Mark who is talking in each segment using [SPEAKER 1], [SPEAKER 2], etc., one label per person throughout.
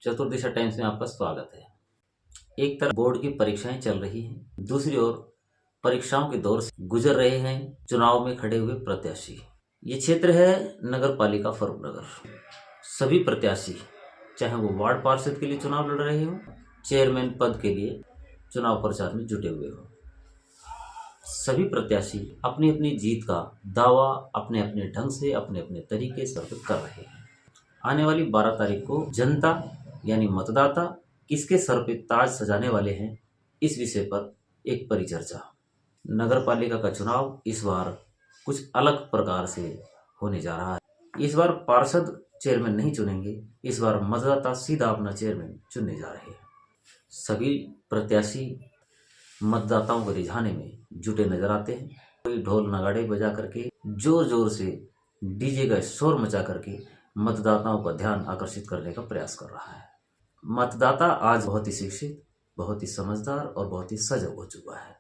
[SPEAKER 1] चतुर्दिशा times में आपका स्वागत है। एक तरफ बोर्ड की परीक्षाएं चल रही हैं, दूसरी ओर परीक्षाओं के दौर से गुजर रहे हैं चुनाव में खड़े हुए प्रत्याशी। ये क्षेत्र है नगर पालिका फर्रुखनगर। सभी प्रत्याशी, चाहे वो वार्ड पार्षद के लिए चुनाव लड़ रहे हो, चेयरमैन पद के लिए चुनाव प्रचार में जुटे हुए हो, सभी प्रत्याशी अपनी अपनी जीत का दावा अपने अपने ढंग से, अपने अपने तरीके से कर रहे हैं। आने वाली 12 तारीख को जनता यानी मतदाता किसके सर पे ताज सजाने वाले हैं, इस विषय पर एक परिचर्चा। नगर पालिका का चुनाव इस बार कुछ अलग प्रकार से होने जा रहा है। इस बार पार्षद चेयरमैन नहीं चुनेंगे, इस बार मतदाता सीधा अपना चेयरमैन चुनने जा रहे हैं। सभी प्रत्याशी मतदाताओं को रिझाने में जुटे नजर आते हैं। कोई ढोल नगाड़े बजा करके, जोर जोर से डीजे का शोर मचा करके मतदाताओं का ध्यान आकर्षित करने का प्रयास कर रहा है। मतदाता आज बहुत ही शिक्षित, बहुत ही समझदार और बहुत ही सजग हो चुका है।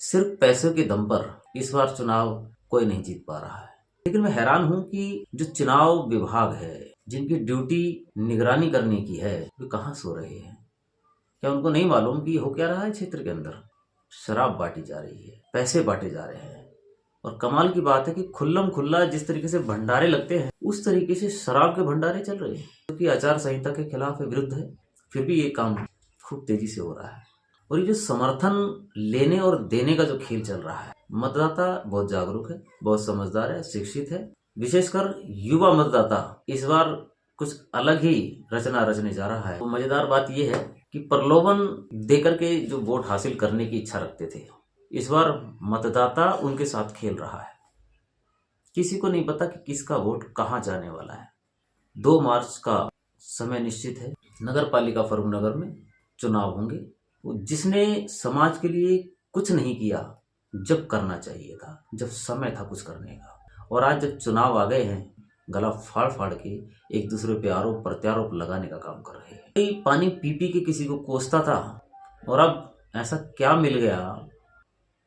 [SPEAKER 1] सिर्फ पैसों के दम पर इस बार चुनाव कोई नहीं जीत पा रहा है। लेकिन मैं हैरान हूं कि जो चुनाव विभाग है, जिनकी ड्यूटी निगरानी करने की है, वे कहाँ सो रहे हैं। क्या उनको नहीं मालूम कि हो क्या रहा है क्षेत्र के अंदर? शराब बांटी जा रही है, पैसे बांटे जा रहे हैं। और कमाल की बात है कि खुल्लम खुल्ला जिस तरीके से भंडारे लगते हैं, उस तरीके से शराब के भंडारे चल रहे हैं, क्योंकि आचार संहिता के खिलाफ है, विरुद्ध है, फिर भी ये काम खूब तेजी से हो रहा है। और ये जो समर्थन लेने और देने का जो खेल चल रहा है, मतदाता बहुत जागरूक है, बहुत समझदार है, शिक्षित है। विशेषकर युवा मतदाता इस बार कुछ अलग ही रचना रचने जा रहा है। तो मजेदार बात यह है कि प्रलोभन देकर के जो वोट हासिल करने की इच्छा रखते थे, इस बार मतदाता उनके साथ खेल रहा है। किसी को नहीं पता कि किसका वोट कहां जाने वाला है। 2 मार्च का समय निश्चित है। नगर पालिका फर्रुखनगर में चुनाव होंगे। जिसने समाज के लिए कुछ नहीं किया जब करना चाहिए था, जब समय था कुछ करने का, और आज जब चुनाव आ गए हैं, गला फाड़ फाड़ के एक दूसरे पे आरोप प्रत्यारोप लगाने का काम कर रहे हैं। पानी पी पी के किसी को कोसता था, और अब ऐसा क्या मिल गया,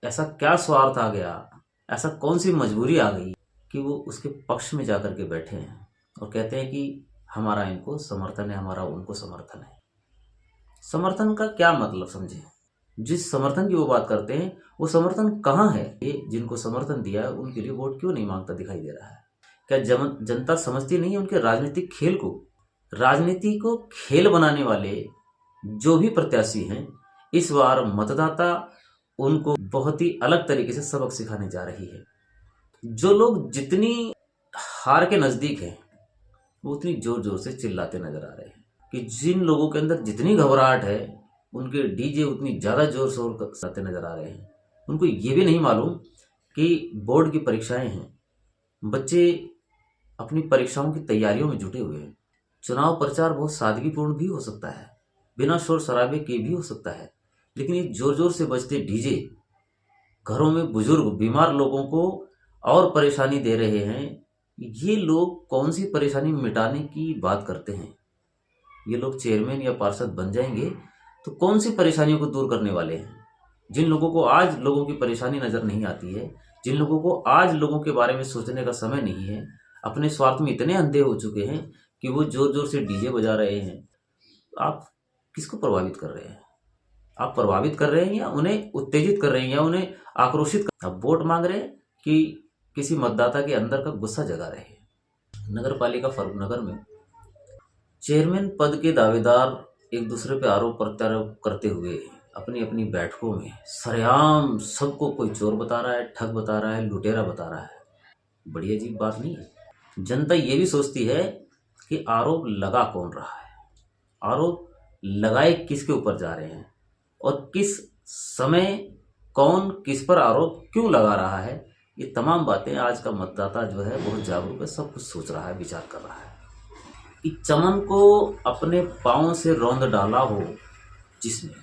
[SPEAKER 1] ऐसा क्या स्वार्थ आ गया, ऐसा कौन सी मजबूरी आ गई कि वो उसके पक्ष में जाकर के बैठे हैं और कहते हैं कि हमारा इनको समर्थन है, हमारा उनको समर्थन है। समर्थन का क्या मतलब समझे? जिस समर्थन की वो बात करते हैं, वो समर्थन कहाँ है? ये जिनको समर्थन दिया है उनके लिए वोट क्यों नहीं मांगता दिखाई दे रहा है? क्या जनता समझती नहीं है उनके राजनीतिक खेल को? राजनीति को खेल बनाने वाले जो भी प्रत्याशी हैं, इस बार मतदाता उनको बहुत ही अलग तरीके से सबक सिखाने जा रही है। जो लोग जितनी हार के नजदीक हैं, वो उतनी जोर जोर से चिल्लाते नजर आ रहे हैं। कि जिन लोगों के अंदर जितनी घबराहट है, उनके डीजे उतनी ज्यादा जोर शोर करते नजर आ रहे हैं। उनको ये भी नहीं मालूम कि बोर्ड की परीक्षाएं हैं, बच्चे अपनी परीक्षाओं की तैयारियों में जुटे हुए हैं। चुनाव प्रचार बहुत सादगीपूर्ण भी हो सकता है, बिना शोर शराबे के भी हो सकता है, लेकिन ये जोर जोर से बजते डीजे घरों में बुजुर्ग बीमार लोगों को और परेशानी दे रहे हैं। ये लोग कौन सी परेशानी मिटाने की बात करते हैं? ये लोग चेयरमैन या पार्षद बन जाएंगे तो कौन सी परेशानियों को दूर करने वाले हैं? जिन लोगों को आज लोगों की परेशानी नजर नहीं आती है, जिन लोगों को आज लोगों के बारे में सोचने का समय नहीं है, अपने स्वार्थ में इतने अंधे हो चुके हैं कि वो जोर जोर से डीजे बजा रहे हैं। आप किसको प्रभावित कर रहे हैं? आप प्रभावित कर रहे हैं या उन्हें उत्तेजित कर रहे हैं, या उन्हें आक्रोशित कर? आप वोट मांग रहे हैं कि किसी मतदाता के अंदर का गुस्सा जगा रहे हैं? नगर पालिका फर्रुखनगर में चेयरमैन पद के दावेदार एक दूसरे पे आरोप प्रत्यारोप करते हुए अपनी अपनी बैठकों में सरेआम सबको कोई चोर बता रहा है, ठग बता रहा है, लुटेरा बता रहा है। बड़ी अजीब बात नहीं है? जनता ये भी सोचती है कि आरोप लगा कौन रहा है, आरोप लगाए किसके ऊपर जा रहे हैं, और किस समय कौन किस पर आरोप क्यों लगा रहा है। ये तमाम बातें आज का मतदाता जो है बहुत जागरूक है, सब कुछ सोच रहा है, विचार कर रहा है। कि चमन को अपने पांव से रौंद डाला हो जिसने,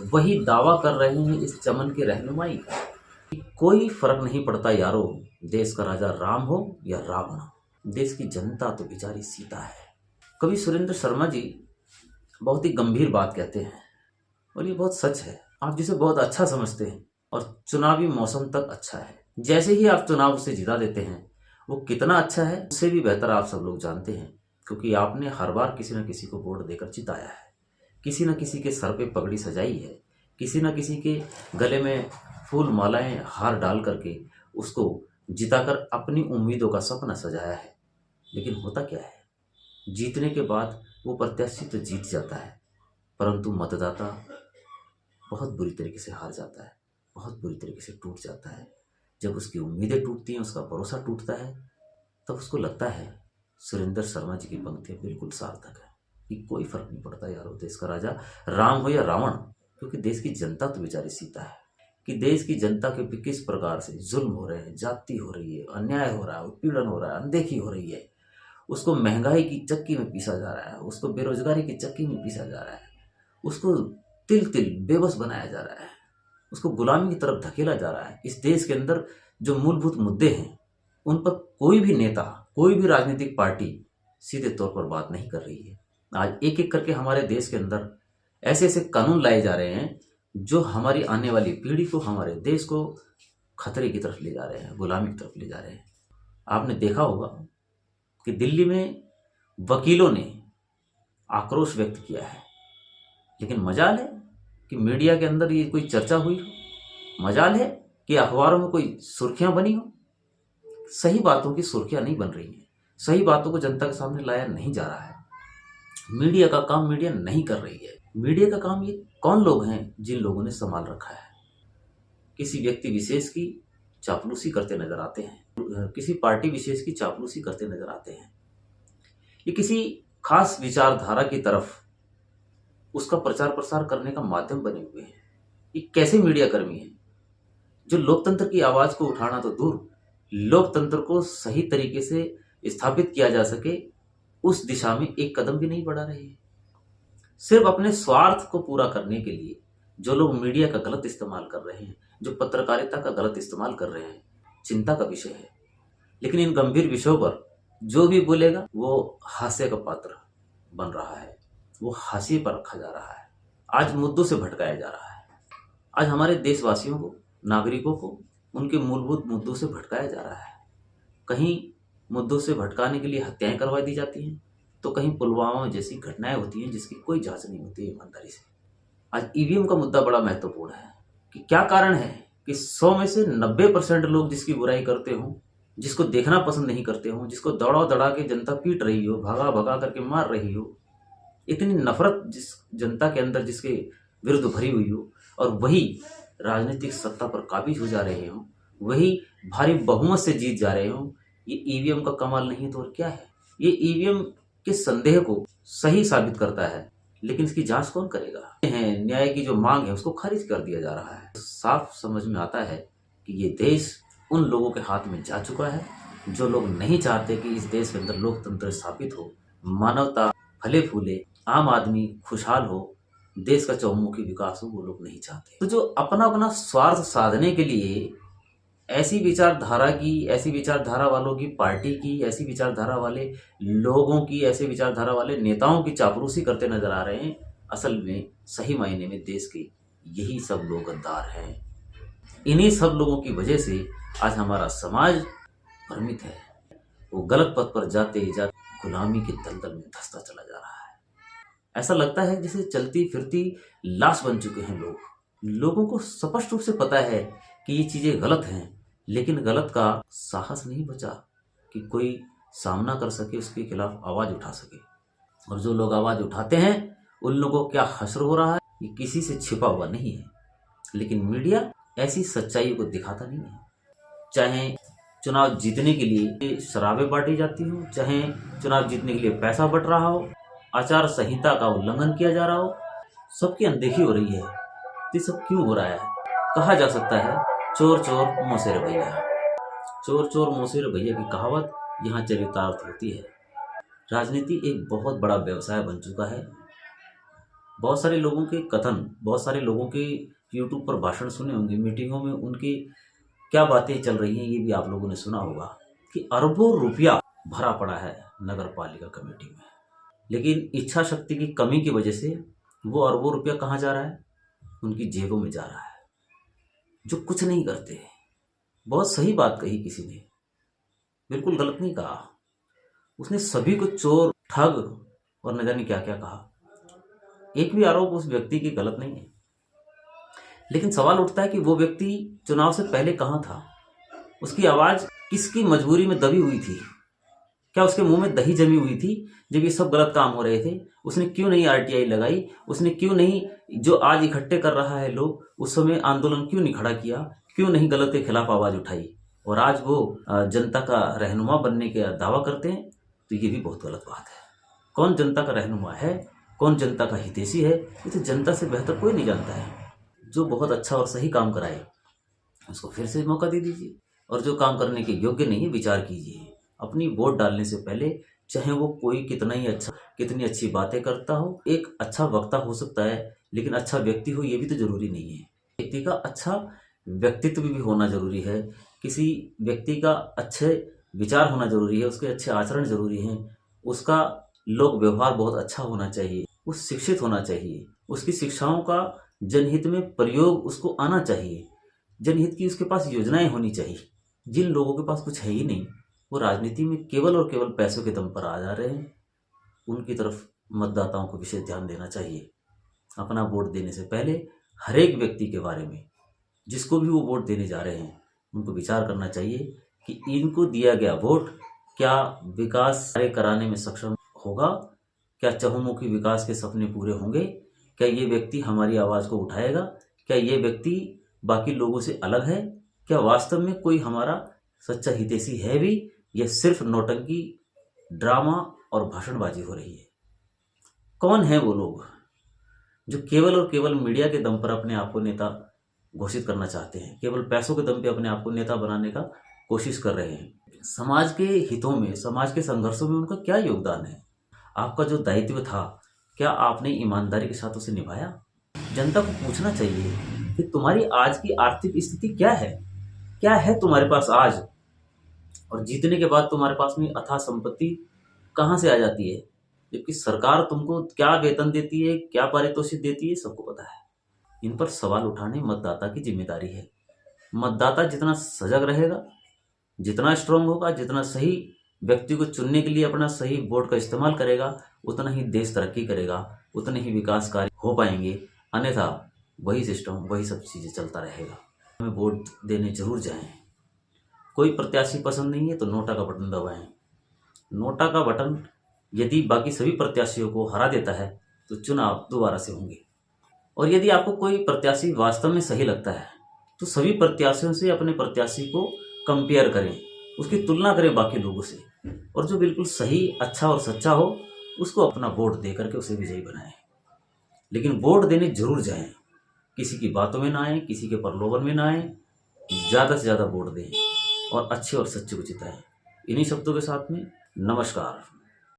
[SPEAKER 1] वही दावा कर रहे हैं इस चमन की रहनुमाई का। कोई फर्क नहीं पड़ता यारो, देश का राजा राम हो या रावण, देश की जनता तो बेचारी सीता है। कवि सुरेंद्र शर्मा जी बहुत ही गंभीर बात कहते हैं, और ये बहुत सच है। आप जिसे बहुत अच्छा समझते हैं और चुनावी मौसम तक अच्छा है, जैसे ही आप चुनाव से जिता देते हैं, वो कितना अच्छा है उससे भी बेहतर आप सब लोग जानते हैं। क्योंकि आपने हर बार किसी न किसी को वोट देकर जिताया है, किसी न किसी के सर पे पगड़ी सजाई है, किसी न किसी के गले में फूल मालाएं हार डाल करके उसको जिताकर अपनी उम्मीदों का सपना सजाया है। लेकिन होता क्या है, जीतने के बाद वो प्रत्याशी तो जीत जाता है, परंतु मतदाता बहुत बुरी तरीके से हार जाता है, बहुत बुरी तरीके से टूट जाता है। जब उसकी उम्मीदें टूटती हैं, उसका भरोसा टूटता है, तब उसको लगता है सुरेंद्र शर्मा जी की पंक्तियां बिल्कुल सार्थक है कि कोई फर्क नहीं पड़ता यार, वो देश का राजा राम हो या रावण, क्योंकि देश की जनता तो बेचारी सीता है कि देश की जनता के भी किस प्रकार से जुल्म हो रहे हैं, जाति हो रही है, अन्याय हो रहा है, उत्पीड़न हो रहा है, अनदेखी हो रही है, उसको महंगाई की चक्की में पीसा जा रहा है, उसको बेरोजगारी की चक्की में पीसा जा रहा है, उसको तिल तिल बेबस बनाया जा रहा है, उसको गुलामी की तरफ धकेला जा रहा है। इस देश के अंदर जो मूलभूत मुद्दे हैं उन पर कोई भी नेता, कोई भी राजनीतिक पार्टी सीधे तौर पर बात नहीं कर रही है। आज एक एक करके हमारे देश के अंदर ऐसे ऐसे कानून लाए जा रहे हैं जो हमारी आने वाली पीढ़ी को, हमारे देश को खतरे की तरफ ले जा रहे हैं, गुलामी की तरफ ले जा रहे हैं। आपने देखा होगा कि दिल्ली में वकीलों ने आक्रोश व्यक्त किया है, लेकिन मजाल है कि मीडिया के अंदर ये कोई चर्चा हुई हो, मजाल है कि अखबारों में कोई सुर्खियां बनी हो। सही बातों की सुर्खियां नहीं बन रही हैं, सही बातों को जनता के सामने लाया नहीं जा रहा है। मीडिया का काम मीडिया नहीं कर रही है। मीडिया का काम, ये कौन लोग हैं जिन लोगों ने संभाल रखा है? किसी व्यक्ति विशेष की चापलूसी करते नजर आते हैं, किसी पार्टी विशेष की चापलूसी करते नजर आते हैं, ये किसी खास विचारधारा की तरफ उसका प्रचार प्रसार करने का माध्यम बने हुए हैं। ये कैसे मीडिया कर्मी हैं जो लोकतंत्र की आवाज को उठाना तो दूर, लोकतंत्र को सही तरीके से स्थापित किया जा सके उस दिशा में एक कदम भी नहीं बढ़ा रहे हैं। सिर्फ अपने स्वार्थ को पूरा करने के लिए जो लोग मीडिया का गलत इस्तेमाल कर रहे हैं, जो पत्रकारिता का गलत इस्तेमाल कर रहे हैं, चिंता का विषय है। लेकिन इन गंभीर विषयों पर जो भी बोलेगा वो हास्य का पात्र बन रहा है, वो हाशिए पर रखा जा रहा है, आज मुद्दों से भटकाया जा रहा है। आज हमारे देशवासियों को, नागरिकों को उनके मूलभूत मुद्दों से भटकाया जा रहा है। कहीं मुद्दों से भटकाने के लिए हत्याएं करवा दी जाती हैं, तो कहीं पुलवामा जैसी घटनाएं होती हैं जिसकी कोई जांच नहीं होती है ईमानदारी से। आज ईवीएम का मुद्दा बड़ा महत्वपूर्ण है कि क्या कारण है कि 100 में से 90% लोग जिसकी बुराई करते हों, जिसको देखना पसंद नहीं करते हों, जिसको दौड़ा दौड़ा के जनता पीट रही हो, भगा भगा करके मार रही हो, इतनी नफरत जिस जनता के अंदर जिसके विरुद्ध भरी हुई हो, और वही राजनीतिक सत्ता पर काबिज हो जा रहे हो, वही भारी बहुमत से जीत जा रहे हो, ये ईवीएम का कमाल नहीं तो और क्या है? ये ईवीएम के संदेह को सही साबित करता है, लेकिन इसकी जांच कौन करेगा? न्याय की जो मांग है उसको खारिज कर दिया जा रहा है। साफ समझ में आता है कि ये देश उन लोगों के हाथ में जा चुका है जो लोग नहीं चाहते कि इस देश के अंदर लोकतंत्र स्थापित हो, मानवता फले फूले, आम आदमी खुशहाल हो, देश का चौमुखी विकास हो, वो लोग नहीं चाहते। तो जो अपना अपना स्वार्थ साधने के लिए ऐसी विचारधारा वालों की पार्टी की, ऐसी विचारधारा वाले लोगों की, ऐसे विचारधारा वाले नेताओं की चापलूसी करते नजर आ रहे हैं, असल में सही मायने में देश के यही सब लोग गद्दार हैं। इन्हीं सब लोगों की वजह से आज हमारा समाज भ्रमित है, वो गलत पथ पर जाते जाते गुलामी के दलदल में धंसता चला जा रहा है। ऐसा लगता है जैसे चलती फिरती लाश बन चुके हैं लोग। लोगों को स्पष्ट रूप से पता है कि ये चीजें गलत हैं, लेकिन गलत का साहस नहीं बचा कि कोई सामना कर सके, उसके खिलाफ आवाज उठा सके। और जो लोग आवाज उठाते हैं उन लोगों को क्या हश्र हो रहा है, ये किसी से छिपा हुआ नहीं है। लेकिन मीडिया ऐसी सच्चाई को दिखाता नहीं है। चाहे चुनाव जीतने के लिए शराबें बांटी जाती हो, चाहे चुनाव जीतने के लिए पैसा बट रहा हो, आचार संहिता का उल्लंघन किया जा रहा हो, सबकी अनदेखी हो रही है। ये सब क्यों हो रहा है? कहा जा सकता है चोर चोर मौसेरे भैया। चोर चोर मौसेरे भैया की कहावत यहाँ चरितार्थ होती है। राजनीति एक बहुत बड़ा व्यवसाय बन चुका है। बहुत सारे लोगों के कथन, बहुत सारे लोगों के यूट्यूब पर भाषण सुने होंगे, मीटिंगों में उनकी क्या बातें चल रही हैं ये भी आप लोगों ने सुना होगा कि अरबों रुपया भरा पड़ा है नगर पालिका कमेटी में, लेकिन इच्छा शक्ति की कमी की वजह से वो अरबों रुपया कहाँ जा रहा है? उनकी जेबों में जा रहा है, जो कुछ नहीं करते। बहुत सही बात कही किसी ने, बिल्कुल गलत नहीं कहा। उसने सभी को चोर ठग और न जाने क्या क्या कहा। एक भी आरोप उस व्यक्ति की गलत नहीं है, लेकिन सवाल उठता है कि वो व्यक्ति चुनाव से पहले कहाँ था? उसकी आवाज किसकी मजबूरी में दबी हुई थी? क्या उसके मुंह में दही जमी हुई थी जब ये सब गलत काम हो रहे थे? उसने क्यों नहीं आरटीआई लगाई? उसने क्यों नहीं, जो आज इकट्ठे कर रहा है लोग, उस समय आंदोलन क्यों नहीं खड़ा किया? क्यों नहीं गलत के खिलाफ आवाज उठाई? और आज वो जनता का रहनुमा बनने का दावा करते हैं, तो ये भी बहुत गलत बात है। कौन जनता का रहनुमा है, कौन जनता का हितैषी है, ये तो जनता से बेहतर कोई नहीं जानता है। जो बहुत अच्छा और सही काम कराए उसको फिर से मौका दे दीजिए, और जो काम करने के योग्य नहीं है विचार कीजिए। अपनी वोट डालने से पहले, चाहे वो कोई कितना ही अच्छा, कितनी अच्छी बातें करता हो, एक अच्छा वक्ता हो सकता है, लेकिन अच्छा व्यक्ति हो ये भी तो जरूरी नहीं है। व्यक्ति का अच्छा व्यक्तित्व भी होना जरूरी है, किसी व्यक्ति का अच्छे विचार होना जरूरी है, उसके अच्छे आचरण जरूरी हैं, उसका लोक व्यवहार बहुत अच्छा होना चाहिए, वो शिक्षित होना चाहिए, उसकी शिक्षाओं का जनहित में प्रयोग उसको आना चाहिए, जनहित की उसके पास योजनाएं होनी चाहिए। जिन लोगों के पास कुछ है ही नहीं, वो राजनीति में केवल और केवल पैसों के दम पर आ जा रहे हैं, उनकी तरफ मतदाताओं को विशेष ध्यान देना चाहिए। अपना वोट देने से पहले हर एक व्यक्ति के बारे में, जिसको भी वो वोट देने जा रहे हैं, उनको विचार करना चाहिए कि इनको दिया गया वोट क्या विकास कार्य कराने में सक्षम होगा, क्या चहुमुखी विकास के सपने पूरे होंगे, क्या ये व्यक्ति हमारी आवाज़ को उठाएगा, क्या ये व्यक्ति बाकी लोगों से अलग है, क्या वास्तव में कोई हमारा सच्चा हितैषी है भी, या सिर्फ नौटंकी, ड्रामा और भाषणबाजी हो रही है। कौन है वो लोग जो केवल और केवल मीडिया के दम पर अपने आप को नेता घोषित करना चाहते हैं, केवल पैसों के दम पे अपने आप को नेता बनाने का कोशिश कर रहे हैं? समाज के हितों में, समाज के संघर्षों में उनका क्या योगदान है? आपका जो दायित्व था, क्या आपने ईमानदारी के साथ उसे निभाया? जनता को पूछना चाहिए कि तुम्हारी आज की आर्थिक स्थिति क्या है, क्या है तुम्हारे पास आज, और जीतने के बाद तुम्हारे पास में अथाह संपत्ति कहाँ से आ जाती है, जबकि सरकार तुमको क्या वेतन देती है, क्या पारितोषिक देती है, सबको पता है। इन पर सवाल उठाने मतदाता की जिम्मेदारी है। मतदाता जितना सजग रहेगा, जितना स्ट्रांग होगा, जितना सही व्यक्ति को चुनने के लिए अपना सही वोट का इस्तेमाल करेगा, उतना ही देश तरक्की करेगा, उतने ही विकास कार्य हो पाएंगे। अन्यथा वही सिस्टम, वही सब चीज़ें चलता रहेगा। हमें वोट देने जरूर जाएं। कोई प्रत्याशी पसंद नहीं है तो नोटा का बटन दबाएं। नोटा का बटन यदि बाकी सभी प्रत्याशियों को हरा देता है तो चुनाव दोबारा से होंगे। और यदि आपको कोई प्रत्याशी वास्तव में सही लगता है तो सभी प्रत्याशियों से अपने प्रत्याशी को कंपेयर करें, उसकी तुलना करें बाकी लोगों से, और जो बिल्कुल सही, अच्छा और सच्चा हो उसको अपना वोट दे करके उसे विजयी बनाएं। लेकिन वोट देने जरूर जाएं, किसी की बातों में ना आए, किसी के प्रलोभन में ना आए, ज़्यादा से ज़्यादा वोट दें और अच्छे और सच्चे को जिताएं। इन्हीं शब्दों के साथ में नमस्कार।